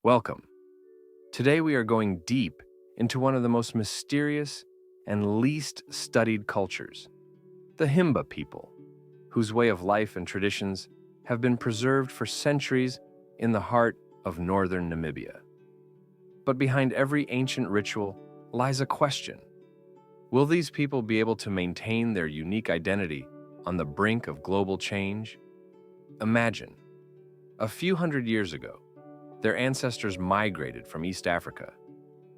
Welcome. Today we are going deep into one of the most mysterious and least studied cultures, the Himba people, whose way of life and traditions have been preserved for centuries in the heart of northern Namibia. But behind every ancient ritual lies a question. Will these people be able to maintain their unique identity on the brink of global change? Imagine, a few hundred years ago, their ancestors migrated from East Africa,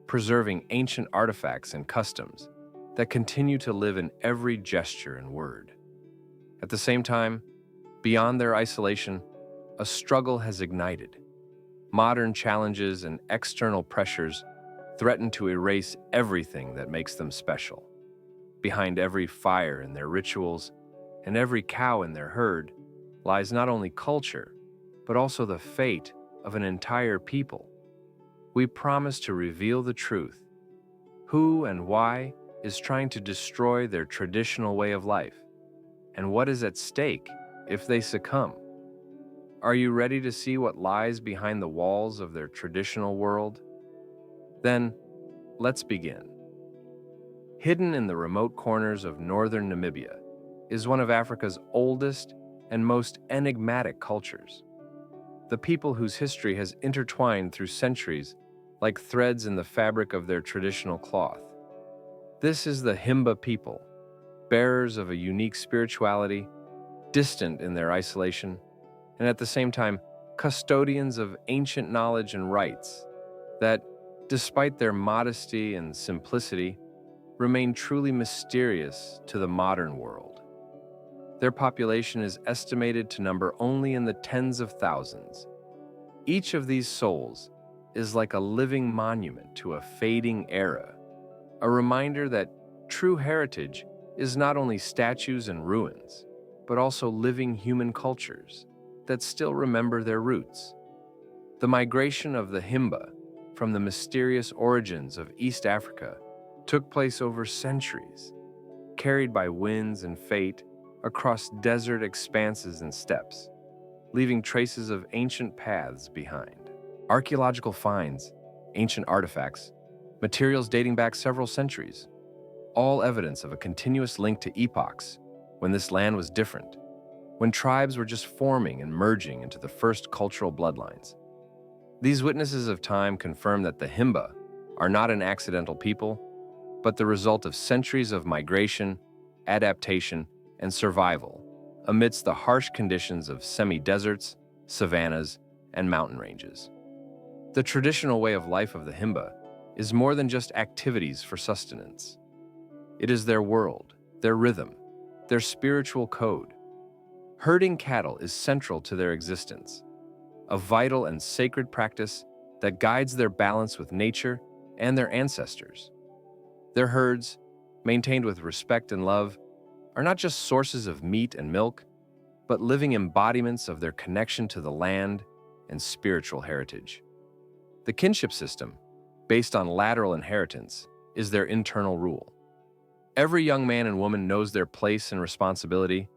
preserving ancient artifacts and customs that continue to live in every gesture and word. At the same time, beyond their isolation, a struggle has ignited. Modern challenges and external pressures threaten to erase everything that makes them special. Behind every fire in their rituals and every cow in their herd lies not only culture, but also the fate of an entire people. We promise to reveal the truth. Who and why is trying to destroy their traditional way of life? And what is at stake if they succumb? Are you ready to see what lies behind the walls of their traditional world? Then, let's begin. Hidden in the remote corners of northern Namibia is one of Africa's oldest and most enigmatic cultures. The people whose history has intertwined through centuries like threads in the fabric of their traditional cloth. This is the Himba people, bearers of a unique spirituality, distant in their isolation, and at the same time, custodians of ancient knowledge and rites that, despite their modesty and simplicity, remain truly mysterious to the modern world. Their population is estimated to number only in the tens of thousands. Each of these souls is like a living monument to a fading era, a reminder that true heritage is not only statues and ruins, but also living human cultures that still remember their roots. The migration of the Himba from the mysterious origins of East Africa took place over centuries, carried by winds and fate across desert expanses and steppes, leaving traces of ancient paths behind. Archaeological finds, ancient artifacts, materials dating back several centuries, all evidence of a continuous link to epochs when this land was different, when tribes were just forming and merging into the first cultural bloodlines. These witnesses of time confirm that the Himba are not an accidental people, but the result of centuries of migration, adaptation, and survival amidst the harsh conditions of semi-deserts, savannas, and mountain ranges. The traditional way of life of the Himba is more than just activities for sustenance. It is their world, their rhythm, their spiritual code. Herding cattle is central to their existence, a vital and sacred practice that guides their balance with nature and their ancestors. Their herds, maintained with respect and love, are not just sources of meat and milk, but living embodiments of their connection to the land and spiritual heritage. The kinship system, based on lateral inheritance, is their internal rule. Every young man and woman knows their place and responsibility,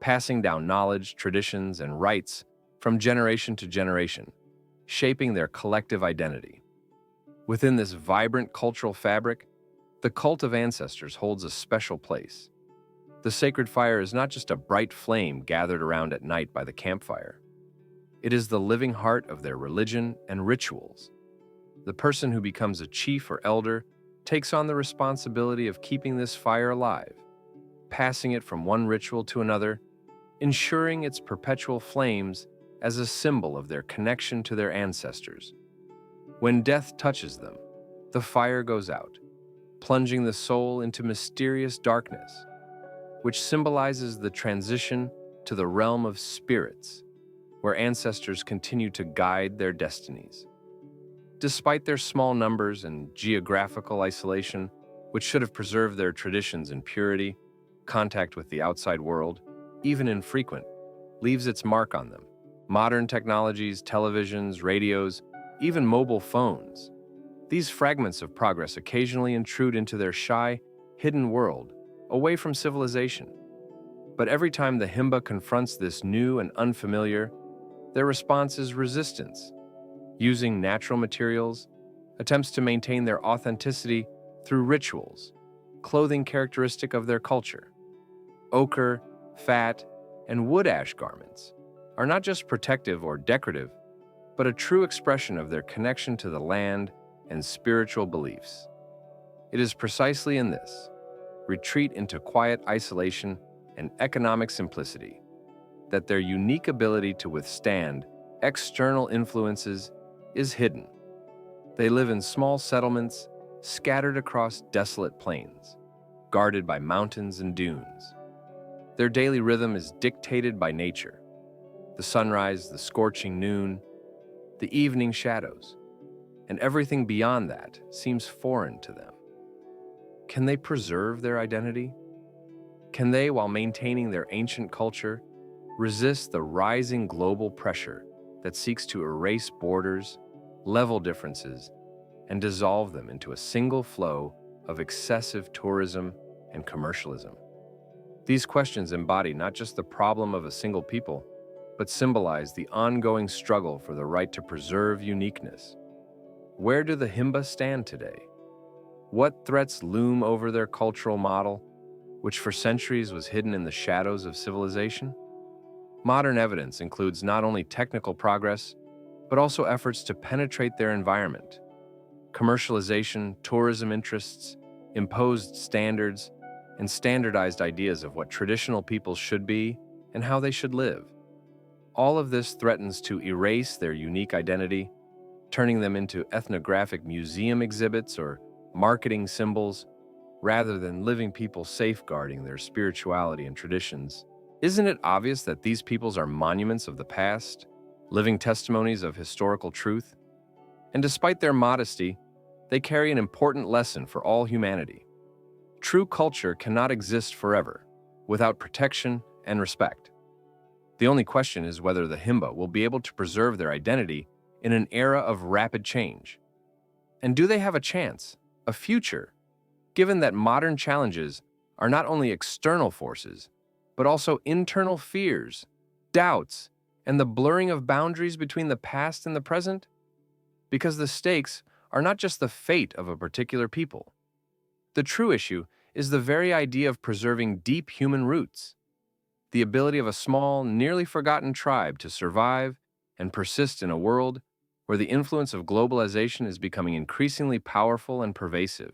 passing down knowledge, traditions, and rites from generation to generation, shaping their collective identity. Within this vibrant cultural fabric, the cult of ancestors holds a special place. The sacred fire is not just a bright flame gathered around at night by the campfire. It is the living heart of their religion and rituals. The person who becomes a chief or elder takes on the responsibility of keeping this fire alive, passing it from one ritual to another, ensuring its perpetual flames as a symbol of their connection to their ancestors. When death touches them, the fire goes out, plunging the soul into mysterious darkness, which symbolizes the transition to the realm of spirits, where ancestors continue to guide their destinies. Despite their small numbers and geographical isolation, which should have preserved their traditions in purity, contact with the outside world, even infrequent, leaves its mark on them. Modern technologies, televisions, radios, even mobile phones. These fragments of progress occasionally intrude into their shy, hidden world, away from civilization. But every time the Himba confronts this new and unfamiliar, their response is resistance. using natural materials, attempts to maintain their authenticity through rituals, clothing characteristic of their culture. Ochre, fat, and wood ash garments are not just protective or decorative, but a true expression of their connection to the land and spiritual beliefs. It is precisely in this retreat into quiet isolation and economic simplicity that their unique ability to withstand external influences is hidden. They live in small settlements scattered across desolate plains, guarded by mountains and dunes. Their daily rhythm is dictated by nature: the sunrise, the scorching noon, the evening shadows, and everything beyond that seems foreign to them. Can they preserve their identity? Can they, while maintaining their ancient culture, resist the rising global pressure that seeks to erase borders, level differences, and dissolve them into a single flow of excessive tourism and commercialism? These questions embody not just the problem of a single people, but symbolize the ongoing struggle for the right to preserve uniqueness. Where do the Himba stand today? What threats loom over their cultural model, which for centuries was hidden in the shadows of civilization? Modern evidence includes not only technical progress, but also efforts to penetrate their environment. Commercialization, tourism interests, imposed standards, and standardized ideas of what traditional peoples should be and how they should live. All of this threatens to erase their unique identity, turning them into ethnographic museum exhibits or marketing symbols, rather than living people safeguarding their spirituality and traditions. Isn't it obvious that these peoples are monuments of the past, living testimonies of historical truth? And despite their modesty, they carry an important lesson for all humanity. True culture cannot exist forever without protection and respect. The only question is whether the Himba will be able to preserve their identity in an era of rapid change. And do they have a chance, a future, given that modern challenges are not only external forces, but also internal fears, doubts, and the blurring of boundaries between the past and the present? Because the stakes are not just the fate of a particular people. The true issue is the very idea of preserving deep human roots, the ability of a small, nearly forgotten tribe to survive and persist in a world where the influence of globalization is becoming increasingly powerful and pervasive.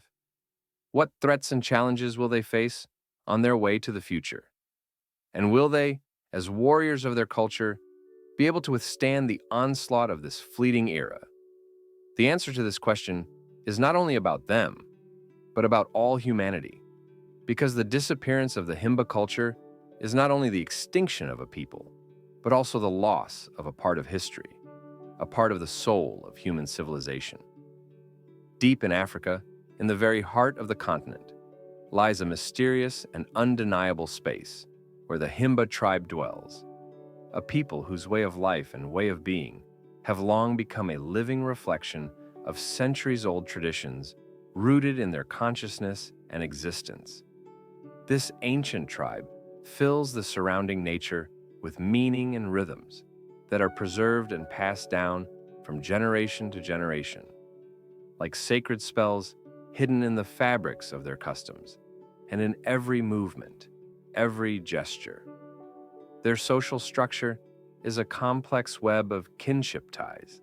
What threats and challenges will they face on their way to the future? And will they, as warriors of their culture, be able to withstand the onslaught of this fleeting era? The answer to this question is not only about them, but about all humanity, because the disappearance of the Himba culture is not only the extinction of a people, but also the loss of a part of history, a part of the soul of human civilization. Deep in Africa, in the very heart of the continent, lies a mysterious and undeniable space where the Himba tribe dwells, a people whose way of life and way of being have long become a living reflection of centuries-old traditions rooted in their consciousness and existence. This ancient tribe fills the surrounding nature with meaning and rhythms that are preserved and passed down from generation to generation, like sacred spells hidden in the fabrics of their customs and in every movement, every gesture. Their social structure is a complex web of kinship ties,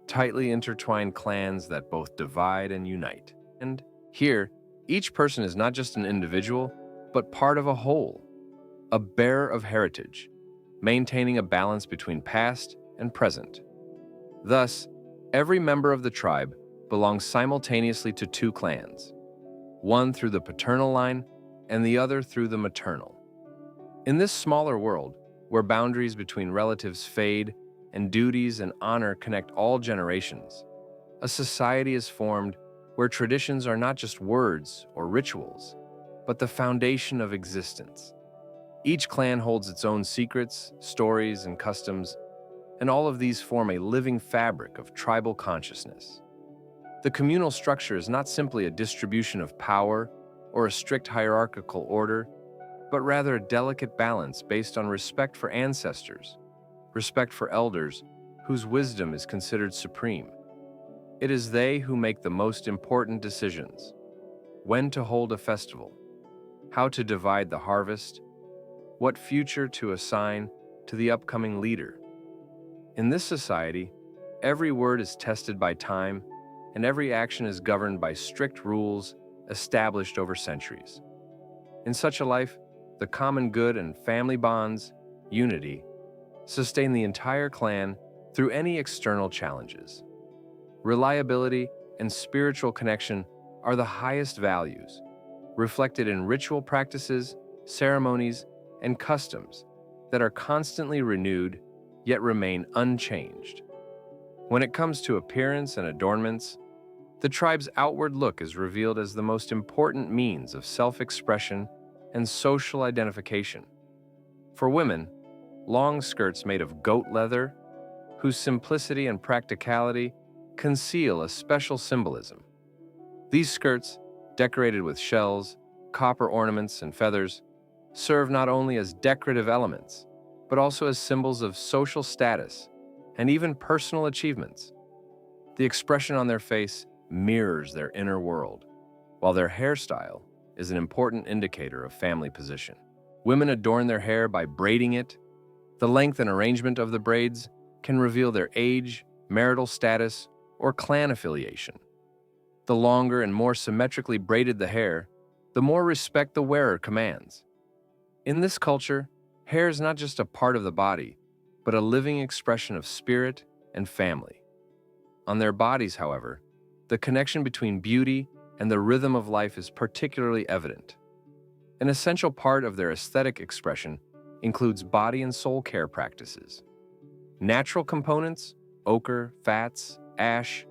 tightly intertwined clans that both divide and unite. And here, each person is not just an individual, but part of a whole, a bearer of heritage, maintaining a balance between past and present. Thus, every member of the tribe belongs simultaneously to two clans, one through the paternal line and the other through the maternal. In this smaller world, where boundaries between relatives fade and duties and honor connect all generations, a society is formed where traditions are not just words or rituals, but the foundation of existence. Each clan holds its own secrets, stories, and customs, and all of these form a living fabric of tribal consciousness. The communal structure is not simply a distribution of power or a strict hierarchical order, but rather a delicate balance based on respect for ancestors, respect for elders whose wisdom is considered supreme. It is they who make the most important decisions: when to hold a festival, how to divide the harvest, what future to assign to the upcoming leader. In this society, every word is tested by time, and every action is governed by strict rules established over centuries. In such a life, the common good and family bonds, unity, sustain the entire clan through any external challenges. Reliability and spiritual connection are the highest values, reflected in ritual practices, ceremonies, and customs that are constantly renewed yet remain unchanged. When it comes to appearance and adornments, the tribe's outward look is revealed as the most important means of self-expression and social identification. For women, long skirts made of goat leather, whose simplicity and practicality conceal a special symbolism. These skirts, decorated with shells, copper ornaments, and feathers, serve not only as decorative elements, but also as symbols of social status and even personal achievements. The expression on their face mirrors their inner world, while their hairstyle is an important indicator of family position. Women adorn their hair by braiding it. The length and arrangement of the braids can reveal their age, marital status, or clan affiliation. The longer and more symmetrically braided the hair, the more respect the wearer commands. In this culture, hair is not just a part of the body, but a living expression of spirit and family. On their bodies, however, the connection between beauty and the rhythm of life is particularly evident. An essential part of their aesthetic expression includes body and soul care practices. Natural components, ochre, fats, ash,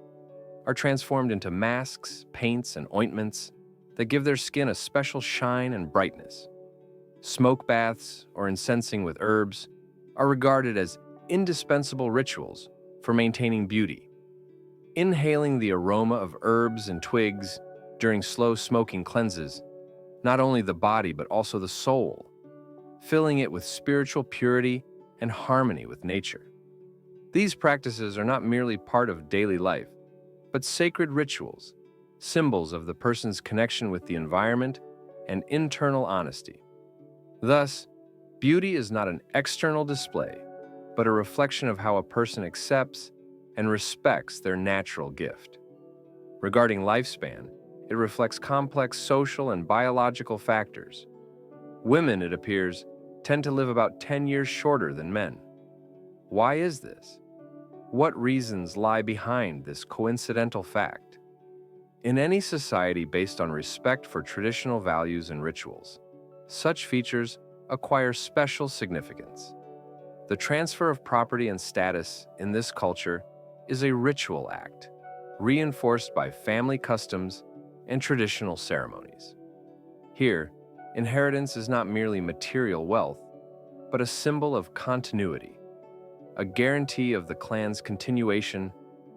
are transformed into masks, paints, and ointments that give their skin a special shine and brightness. Smoke baths or incensing with herbs are regarded as indispensable rituals for maintaining beauty. Inhaling the aroma of herbs and twigs during slow smoking cleanses not only the body but also the soul, filling it with spiritual purity and harmony with nature. These practices are not merely part of daily life, but sacred rituals, symbols of the person's connection with the environment and internal honesty. Thus, beauty is not an external display, but a reflection of how a person accepts and respects their natural gift. Regarding lifespan, it reflects complex social and biological factors. Women, it appears, tend to live about 10 years shorter than men. Why is this? What reasons lie behind this coincidental fact? In any society based on respect for traditional values and rituals, such features acquire special significance. The transfer of property and status in this culture is a ritual act, reinforced by family customs and traditional ceremonies. Here, inheritance is not merely material wealth, but a symbol of continuity, a guarantee of the clan's continuation,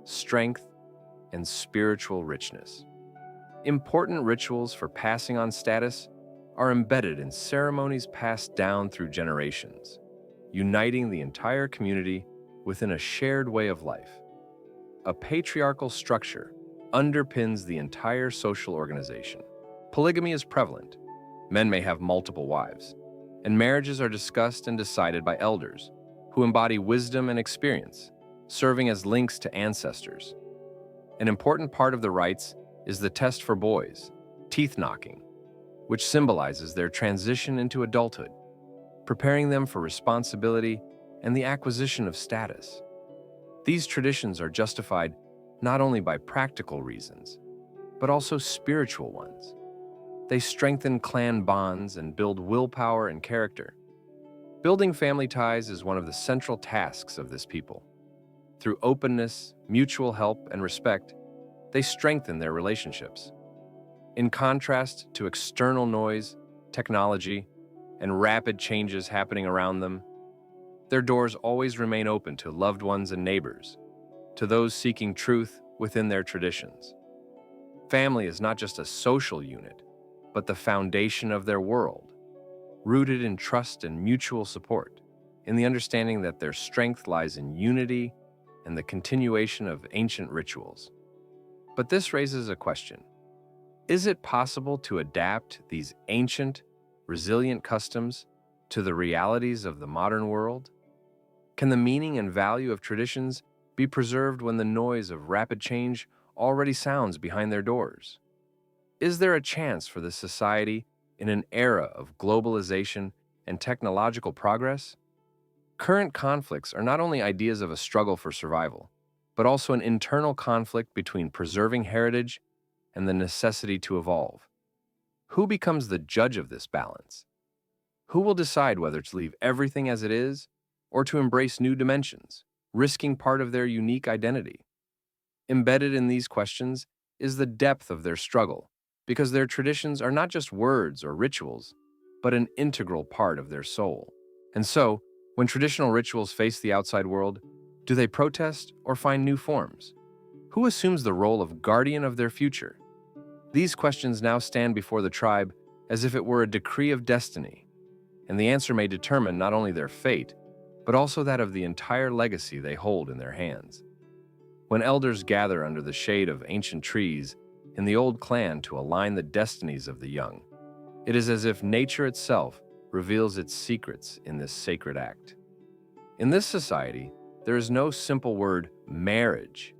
strength, and spiritual richness. Important rituals for passing on status are embedded in ceremonies passed down through generations, uniting the entire community within a shared way of life. A patriarchal structure underpins the entire social organization. Polygamy is prevalent. Men may have multiple wives, and marriages are discussed and decided by elders who embody wisdom and experience, serving as links to ancestors. An important part of the rites is the test for boys, teeth knocking, which symbolizes their transition into adulthood, preparing them for responsibility and the acquisition of status. These traditions are justified not only by practical reasons, but also spiritual ones. They strengthen clan bonds and build willpower and character. Building family ties is one of the central tasks of this people. Through openness, mutual help, and respect, they strengthen their relationships. In contrast to external noise, technology, and rapid changes happening around them, their doors always remain open to loved ones and neighbors, to those seeking truth within their traditions. Family is not just a social unit, but the foundation of their world, rooted in trust and mutual support, in the understanding that their strength lies in unity, and the continuation of ancient rituals. But this raises a question. Is it possible to adapt these ancient, resilient customs to the realities of the modern world? Can the meaning and value of traditions be preserved when the noise of rapid change already sounds behind their doors? Is there a chance for the society in an era of globalization and technological progress? Current conflicts are not only ideas of a struggle for survival, but also an internal conflict between preserving heritage and the necessity to evolve. Who becomes the judge of this balance? Who will decide whether to leave everything as it is or to embrace new dimensions, risking part of their unique identity? Embedded in these questions is the depth of their struggle, because their traditions are not just words or rituals, but an integral part of their soul. And so, when traditional rituals face the outside world, do they protest or find new forms? Who assumes the role of guardian of their future? These questions now stand before the tribe as if it were a decree of destiny, and the answer may determine not only their fate, but also that of the entire legacy they hold in their hands. When elders gather under the shade of ancient trees in the old clan to align the destinies of the young, it is as if nature itself reveals its secrets in this sacred act. In this society, there is no simple word, marriage.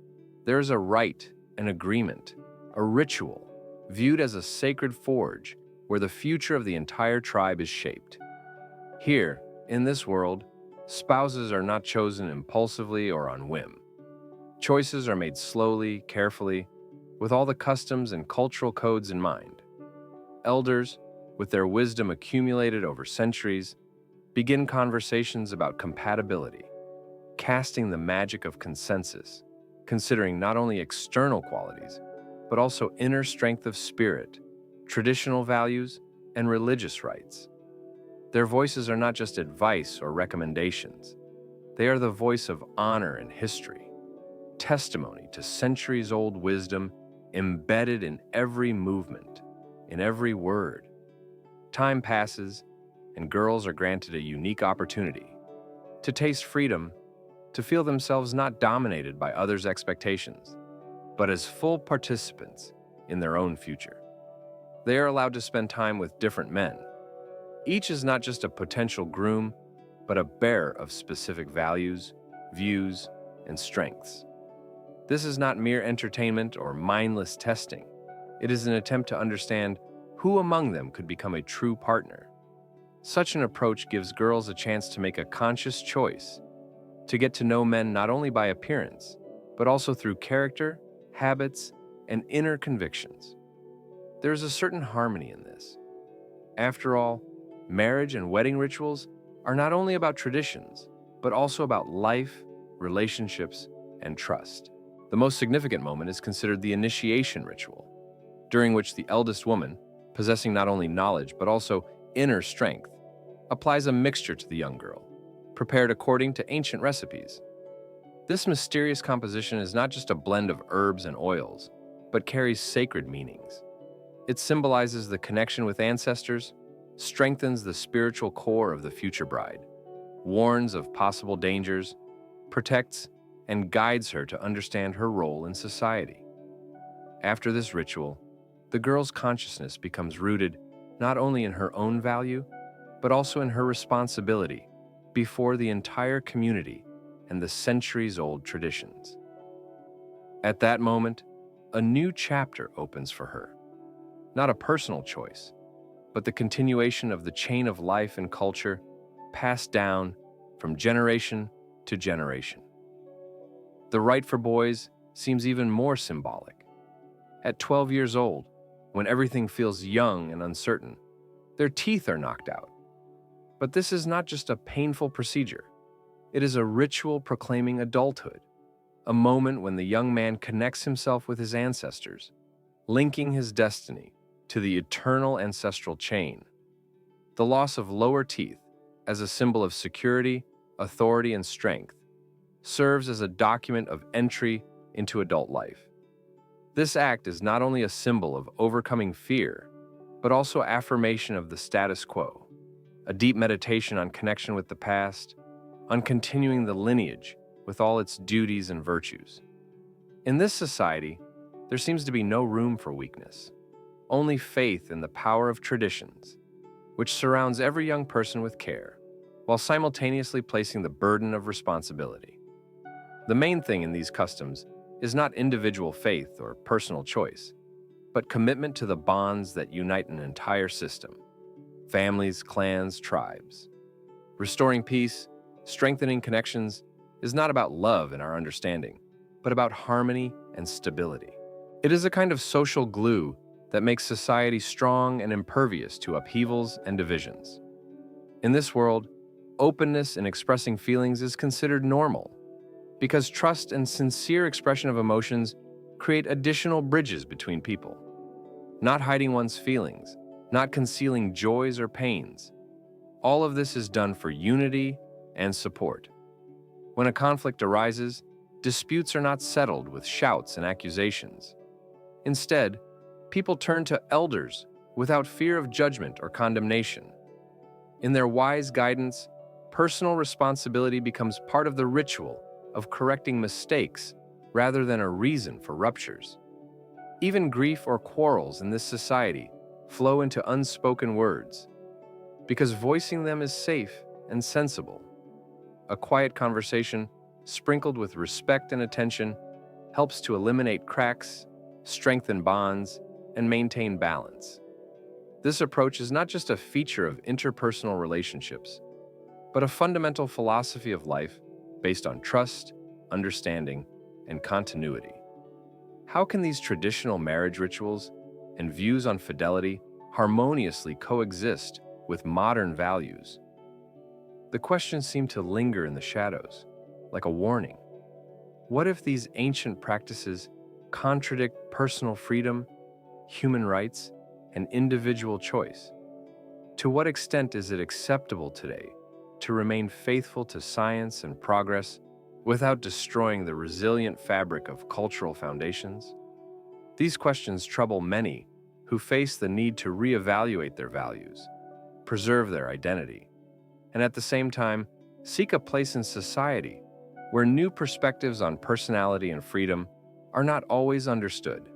There is a rite, an agreement, a ritual, viewed as a sacred forge where the future of the entire tribe is shaped. Here, in this world, spouses are not chosen impulsively or on whim. Choices are made slowly, carefully, with all the customs and cultural codes in mind. Elders, with their wisdom accumulated over centuries, begin conversations about compatibility, casting the magic of consensus, considering not only external qualities, but also inner strength of spirit, traditional values, and religious rites. Their voices are not just advice or recommendations. They are the voice of honor and history, testimony to centuries-old wisdom embedded in every movement, in every word. Time passes, and girls are granted a unique opportunity to taste freedom, to feel themselves not dominated by others' expectations, but as full participants in their own future. They are allowed to spend time with different men. Each is not just a potential groom, but a bearer of specific values, views, and strengths. This is not mere entertainment or mindless testing. It is an attempt to understand who among them could become a true partner. Such an approach gives girls a chance to make a conscious choice, to get to know men not only by appearance, but also through character, habits, and inner convictions. There is a certain harmony in this. After all, marriage and wedding rituals are not only about traditions, but also about life, relationships, and trust. The most significant moment is considered the initiation ritual, during which the eldest woman, possessing not only knowledge but also inner strength, applies a mixture to the young girl, prepared according to ancient recipes. This mysterious composition is not just a blend of herbs and oils, but carries sacred meanings. It symbolizes the connection with ancestors, strengthens the spiritual core of the future bride, warns of possible dangers, protects, and guides her to understand her role in society. After this ritual, the girl's consciousness becomes rooted not only in her own value, but also in her responsibility before the entire community and the centuries-old traditions. At that moment, a new chapter opens for her. Not a personal choice, but the continuation of the chain of life and culture passed down from generation to generation. The rite for boys seems even more symbolic. At 12 years old, when everything feels young and uncertain, their teeth are knocked out. But this is not just a painful procedure. It is a ritual proclaiming adulthood, a moment when the young man connects himself with his ancestors, linking his destiny to the eternal ancestral chain. The loss of lower teeth, as a symbol of security, authority, and strength, serves as a document of entry into adult life. This act is not only a symbol of overcoming fear, but also affirmation of the status quo, a deep meditation on connection with the past, on continuing the lineage with all its duties and virtues. In this society, there seems to be no room for weakness, only faith in the power of traditions, which surrounds every young person with care, while simultaneously placing the burden of responsibility. The main thing in these customs is not individual faith or personal choice, but commitment to the bonds that unite an entire system: families, clans, tribes. Restoring peace, strengthening connections, is not about love in our understanding, but about harmony and stability. It is a kind of social glue that makes society strong and impervious to upheavals and divisions. In this world, openness in expressing feelings is considered normal, because trust and sincere expression of emotions create additional bridges between people. Not hiding one's feelings, not concealing joys or pains. All of this is done for unity and support. When a conflict arises, disputes are not settled with shouts and accusations. Instead, people turn to elders without fear of judgment or condemnation. In their wise guidance, personal responsibility becomes part of the ritual of correcting mistakes rather than a reason for ruptures. Even grief or quarrels in this society flow into unspoken words, because voicing them is safe and sensible. A quiet conversation, sprinkled with respect and attention, helps to eliminate cracks, strengthen bonds, and maintain balance. This approach is not just a feature of interpersonal relationships, but a fundamental philosophy of life based on trust, understanding, and continuity. How can these traditional marriage rituals and views on fidelity harmoniously coexist with modern values? The questions seem to linger in the shadows, like a warning. What if these ancient practices contradict personal freedom, human rights, and individual choice? To what extent is it acceptable today to remain faithful to science and progress without destroying the resilient fabric of cultural foundations? These questions trouble many who face the need to reevaluate their values, preserve their identity, and at the same time seek a place in society where new perspectives on personality and freedom are not always understood.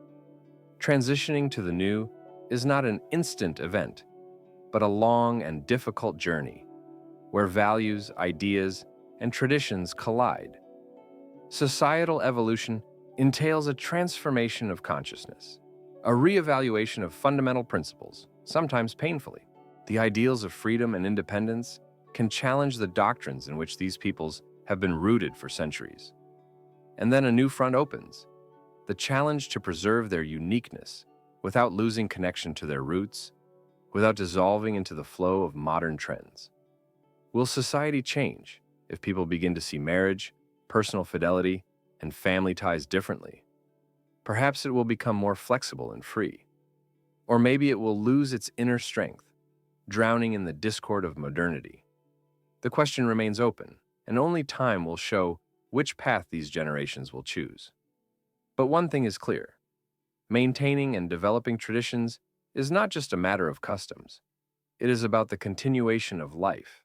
Transitioning to the new is not an instant event, but a long and difficult journey where values, ideas, and traditions collide. Societal evolution entails a transformation of consciousness, a reevaluation of fundamental principles, sometimes painfully. The ideals of freedom and independence can challenge the doctrines in which these peoples have been rooted for centuries. And then a new front opens, the challenge to preserve their uniqueness without losing connection to their roots, without dissolving into the flow of modern trends. Will society change if people begin to see marriage, personal fidelity, and family ties differently? Perhaps it will become more flexible and free. Or maybe it will lose its inner strength, drowning in the discord of modernity. The question remains open, and only time will show which path these generations will choose. But one thing is clear: maintaining and developing traditions is not just a matter of customs. It is about the continuation of life,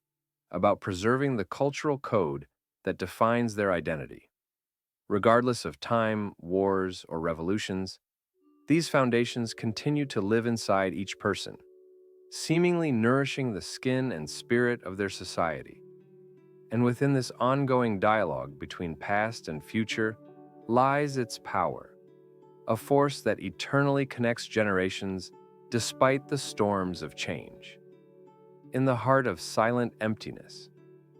about preserving the cultural code that defines their identity. Regardless of time, wars, or revolutions, these foundations continue to live inside each person, seemingly nourishing the skin and spirit of their society. And within this ongoing dialogue between past and future lies its power, a force that eternally connects generations despite the storms of change. In the heart of silent emptiness,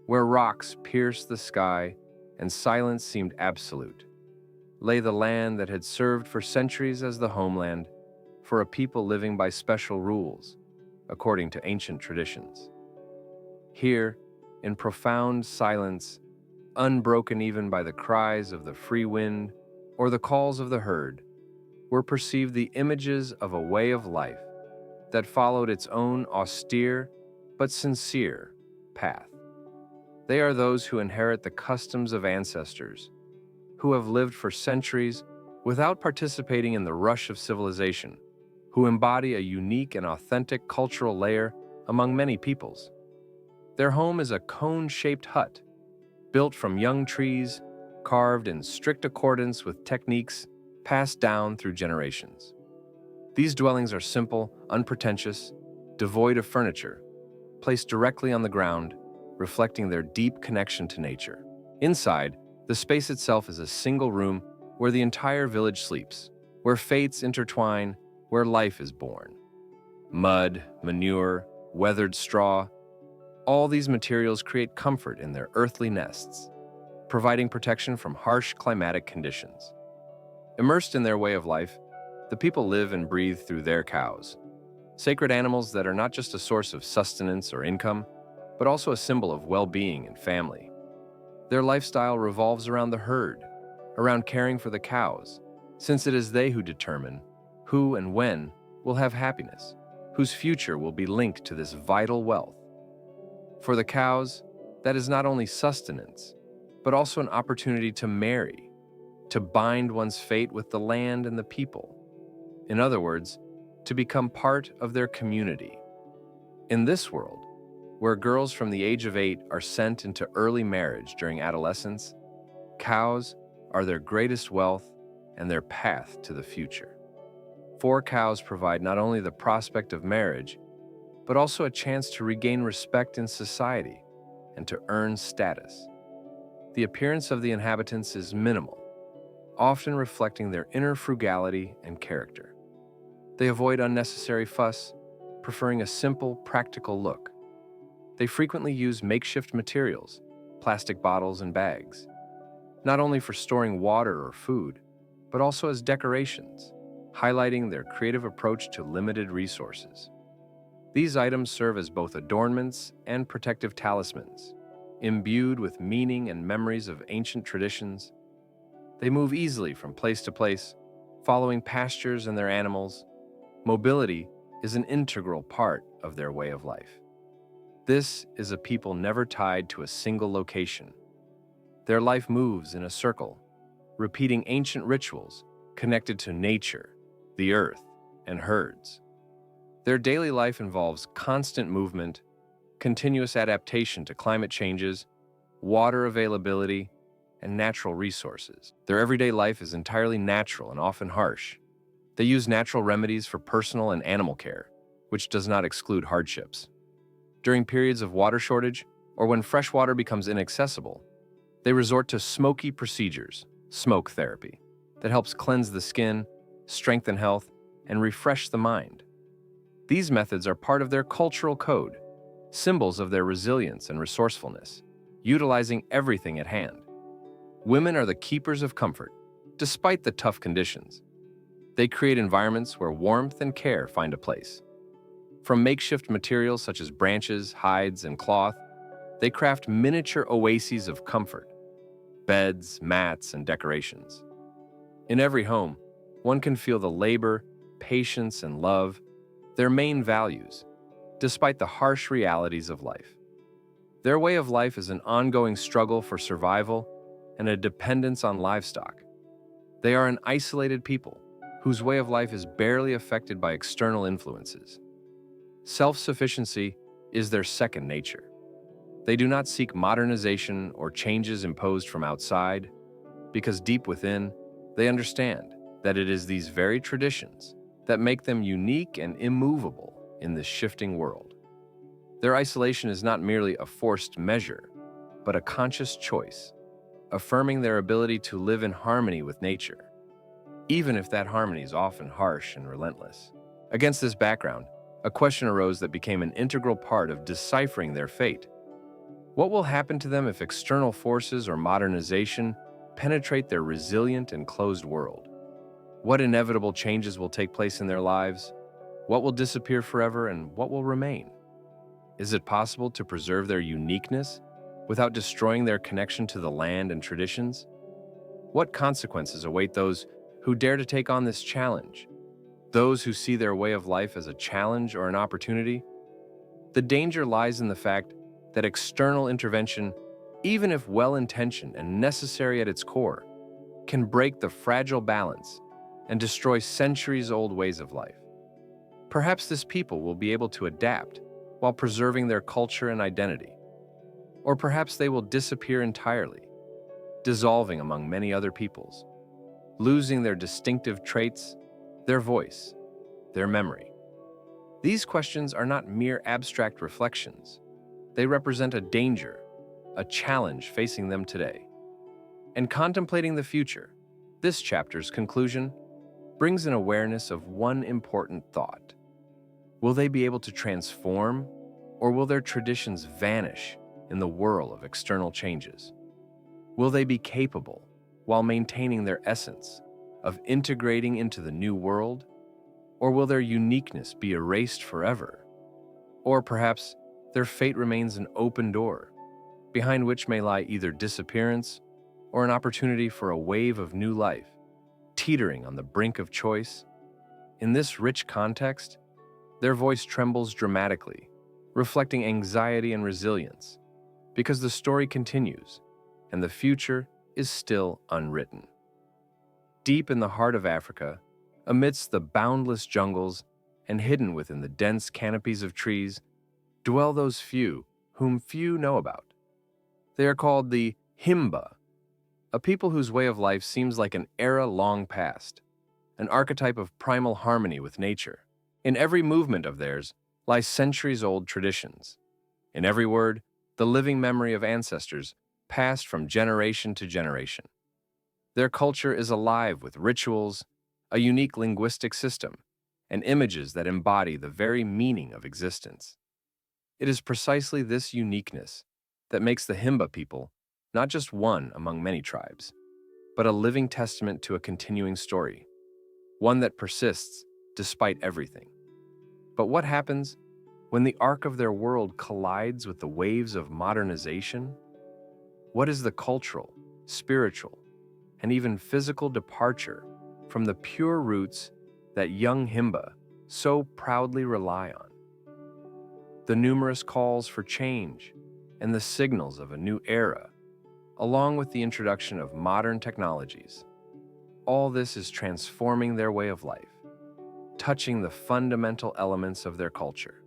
where rocks pierced the sky and silence seemed absolute, lay the land that had served for centuries as the homeland for a people living by special rules, according to ancient traditions. Here, in profound silence, unbroken even by the cries of the free wind or the calls of the herd, were perceived the images of a way of life that followed its own austere but sincere path. They are those who inherit the customs of ancestors, who have lived for centuries without participating in the rush of civilization, who embody a unique and authentic cultural layer among many peoples. Their home is a cone-shaped hut, built from young trees carved in strict accordance with techniques passed down through generations. These dwellings are simple, unpretentious, devoid of furniture, placed directly on the ground, reflecting their deep connection to nature. Inside, the space itself is a single room where the entire village sleeps, where fates intertwine, where life is born. Mud, manure, weathered straw, all these materials create comfort in their earthly nests, providing protection from harsh climatic conditions. Immersed in their way of life, the people live and breathe through their cows, sacred animals that are not just a source of sustenance or income, but also a symbol of well-being and family. Their lifestyle revolves around the herd, around caring for the cows, since it is they who determine who and when will have happiness, whose future will be linked to this vital wealth. For the cows, that is not only sustenance, but also an opportunity to marry, to bind one's fate with the land and the people. In other words, to become part of their community. In this world, where girls from the age of 8 are sent into early marriage during adolescence, cows are their greatest wealth and their path to the future. 4 cows provide not only the prospect of marriage, but also a chance to regain respect in society and to earn status. The appearance of the inhabitants is minimal, often reflecting their inner frugality and character. They avoid unnecessary fuss, preferring a simple, practical look. They frequently use makeshift materials, plastic bottles and bags, not only for storing water or food, but also as decorations, highlighting their creative approach to limited resources. These items serve as both adornments and protective talismans, imbued with meaning and memories of ancient traditions. They move easily from place to place, following pastures and their animals. Mobility is an integral part of their way of life. This is a people never tied to a single location. Their life moves in a circle, repeating ancient rituals connected to nature, the earth, and herds. Their daily life involves constant movement, continuous adaptation to climate changes, water availability, and natural resources. Their everyday life is entirely natural and often harsh. They use natural remedies for personal and animal care, which does not exclude hardships. During periods of water shortage, or when fresh water becomes inaccessible, they resort to smoky procedures, smoke therapy, that helps cleanse the skin, strengthen health, and refresh the mind. These methods are part of their cultural code, symbols of their resilience and resourcefulness, utilizing everything at hand. Women are the keepers of comfort, despite the tough conditions. They create environments where warmth and care find a place. From makeshift materials such as branches, hides, and cloth, they craft miniature oases of comfort, beds, mats, and decorations. In every home, one can feel the labor, patience, and love, their main values, despite the harsh realities of life. Their way of life is an ongoing struggle for survival and a dependence on livestock. They are an isolated people whose way of life is barely affected by external influences. Self-sufficiency is their second nature. They do not seek modernization or changes imposed from outside, because deep within, they understand that it is these very traditions that make them unique and immovable in this shifting world. Their isolation is not merely a forced measure, but a conscious choice, affirming their ability to live in harmony with nature, even if that harmony is often harsh and relentless. Against this background, a question arose that became an integral part of deciphering their fate. What will happen to them if external forces or modernization penetrate their resilient and closed world? What inevitable changes will take place in their lives? What will disappear forever and what will remain? Is it possible to preserve their uniqueness without destroying their connection to the land and traditions? What consequences await those who dare to take on this challenge? Those who see their way of life as a challenge or an opportunity? The danger lies in the fact that external intervention, even if well-intentioned and necessary at its core, can break the fragile balance and destroy centuries-old ways of life. Perhaps this people will be able to adapt while preserving their culture and identity. Or perhaps they will disappear entirely, dissolving among many other peoples, losing their distinctive traits, their voice, their memory. These questions are not mere abstract reflections. They represent a danger, a challenge facing them today. And contemplating the future, this chapter's conclusion brings an awareness of one important thought. Will they be able to transform, or will their traditions vanish in the whirl of external changes? Will they be capable, while maintaining their essence, of integrating into the new world? Or will their uniqueness be erased forever? Or perhaps their fate remains an open door, behind which may lie either disappearance or an opportunity for a wave of new life, teetering on the brink of choice? In this rich context, their voice trembles dramatically, reflecting anxiety and resilience, because the story continues and the future is still unwritten. Deep in the heart of Africa, amidst the boundless jungles and hidden within the dense canopies of trees, dwell those few whom few know about. They are called the Himba, a people whose way of life seems like an era long past, an archetype of primal harmony with nature. In every movement of theirs lie centuries-old traditions. In every word, the living memory of ancestors passed from generation to generation. Their culture is alive with rituals, a unique linguistic system, and images that embody the very meaning of existence. It is precisely this uniqueness that makes the Himba people not just one among many tribes, but a living testament to a continuing story, one that persists despite everything. But what happens when the arc of their world collides with the waves of modernization? What is the cultural, spiritual, and even physical departure from the pure roots that young Himba so proudly rely on? The numerous calls for change and the signals of a new era, along with the introduction of modern technologies, all this is transforming their way of life, touching the fundamental elements of their culture.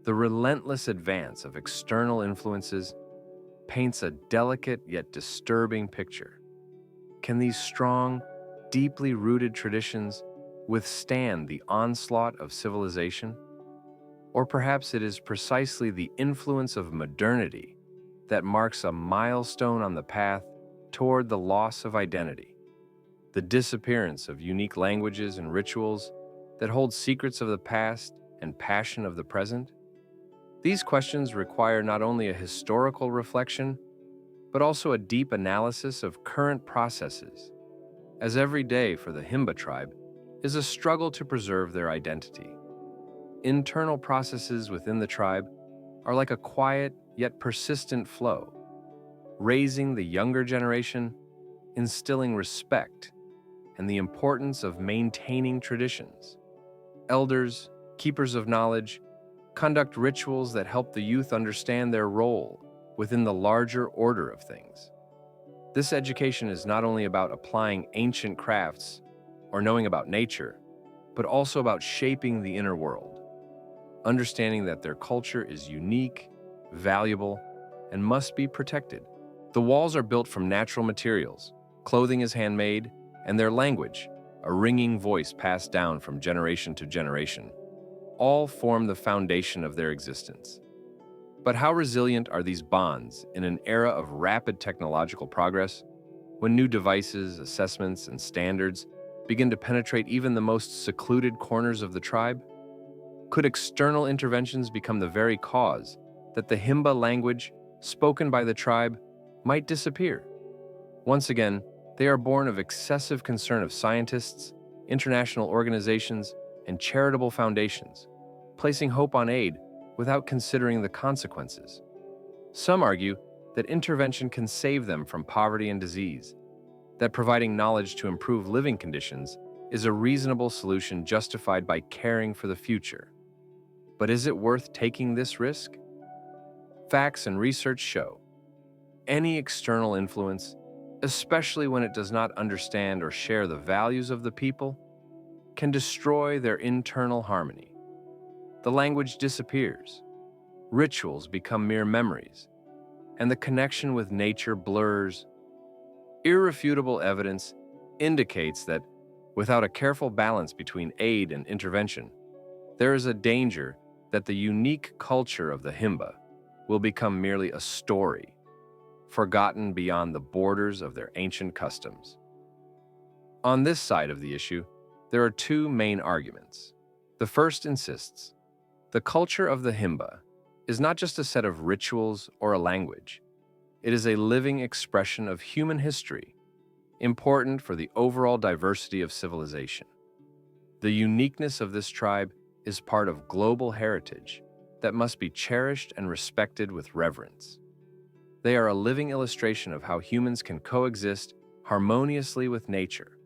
The relentless advance of external influences paints a delicate yet disturbing picture. Can these strong, deeply rooted traditions withstand the onslaught of civilization? Or perhaps it is precisely the influence of modernity that marks a milestone on the path toward the loss of identity, the disappearance of unique languages and rituals that hold secrets of the past and passion of the present? These questions require not only a historical reflection, but also a deep analysis of current processes, as every day for the Himba tribe is a struggle to preserve their identity. Internal processes within the tribe are like a quiet yet persistent flow, raising the younger generation, instilling respect, and the importance of maintaining traditions. Elders, keepers of knowledge, conduct rituals that help the youth understand their role within the larger order of things. This education is not only about applying ancient crafts or knowing about nature, but also about shaping the inner world, understanding that their culture is unique, valuable, and must be protected. The walls are built from natural materials, clothing is handmade, and their language, a ringing voice passed down from generation to generation, all form the foundation of their existence. But how resilient are these bonds in an era of rapid technological progress, when new devices, assessments, and standards begin to penetrate even the most secluded corners of the tribe? Could external interventions become the very cause that the Himba language spoken by the tribe might disappear? Once again, they are born of excessive concern of scientists, international organizations, and charitable foundations, placing hope on aid without considering the consequences. Some argue that intervention can save them from poverty and disease, that providing knowledge to improve living conditions is a reasonable solution justified by caring for the future. But is it worth taking this risk? Facts and research show any external influence, especially when it does not understand or share the values of the people, can destroy their internal harmony. The language disappears, rituals become mere memories, and the connection with nature blurs. Irrefutable evidence indicates that without a careful balance between aid and intervention, there is a danger that the unique culture of the Himba will become merely a story, forgotten beyond the borders of their ancient customs. On this side of the issue, there are two main arguments. The first insists the culture of the Himba is not just a set of rituals or a language. It is a living expression of human history, important for the overall diversity of civilization. The uniqueness of this tribe is part of global heritage that must be cherished and respected with reverence. They are a living illustration of how humans can coexist harmoniously with nature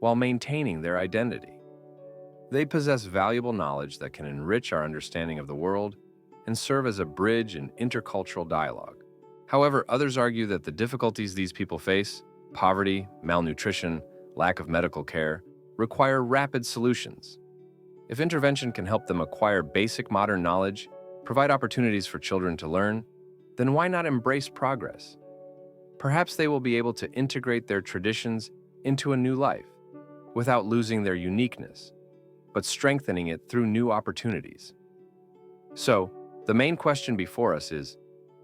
while maintaining their identity. They possess valuable knowledge that can enrich our understanding of the world and serve as a bridge in intercultural dialogue. However, others argue that the difficulties these people face, poverty, malnutrition, lack of medical care, require rapid solutions. If intervention can help them acquire basic modern knowledge, provide opportunities for children to learn, then why not embrace progress? Perhaps they will be able to integrate their traditions into a new life without losing their uniqueness, but strengthening it through new opportunities. So, the main question before us is,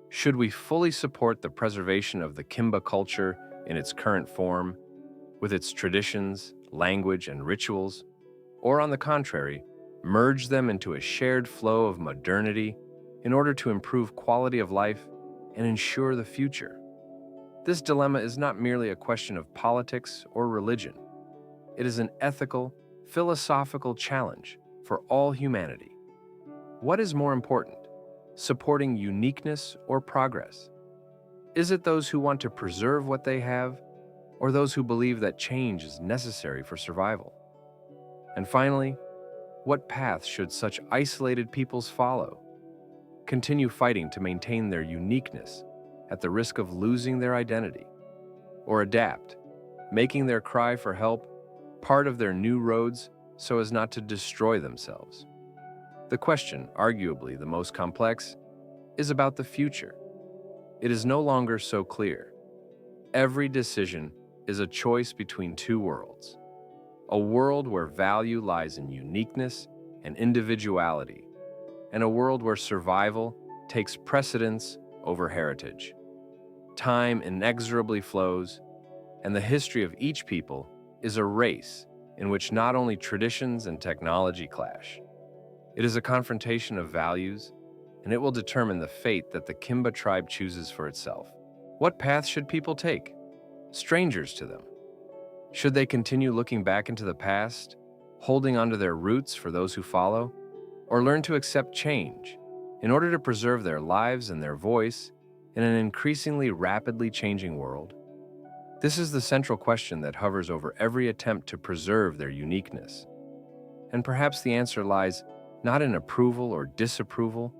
should we fully support the preservation of the Kimba culture in its current form, with its traditions, language, and rituals, or on the contrary, merge them into a shared flow of modernity in order to improve quality of life and ensure the future? This dilemma is not merely a question of politics or religion. It is an ethical, philosophical challenge for all humanity. What is more important, supporting uniqueness or progress? Is it those who want to preserve what they have, or those who believe that change is necessary for survival? And finally, what path should such isolated peoples follow? Continue fighting to maintain their uniqueness at the risk of losing their identity, or adapt, making their cry for help part of their new roads so as not to destroy themselves? The question, arguably the most complex, is about the future. It is no longer so clear. Every decision is a choice between two worlds. A world where value lies in uniqueness and individuality, and a world where survival takes precedence over heritage. Time inexorably flows, and the history of each people is a race in which not only traditions and technology clash. It is a confrontation of values, and it will determine the fate that the Kimba tribe chooses for itself. What path should people take? Strangers to them. Should they continue looking back into the past, holding onto their roots for those who follow, or learn to accept change in order to preserve their lives and their voice in an increasingly rapidly changing world? This is the central question that hovers over every attempt to preserve their uniqueness. And perhaps the answer lies not in approval or disapproval,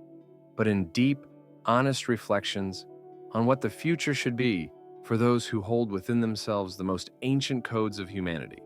but in deep, honest reflections on what the future should be for those who hold within themselves the most ancient codes of humanity.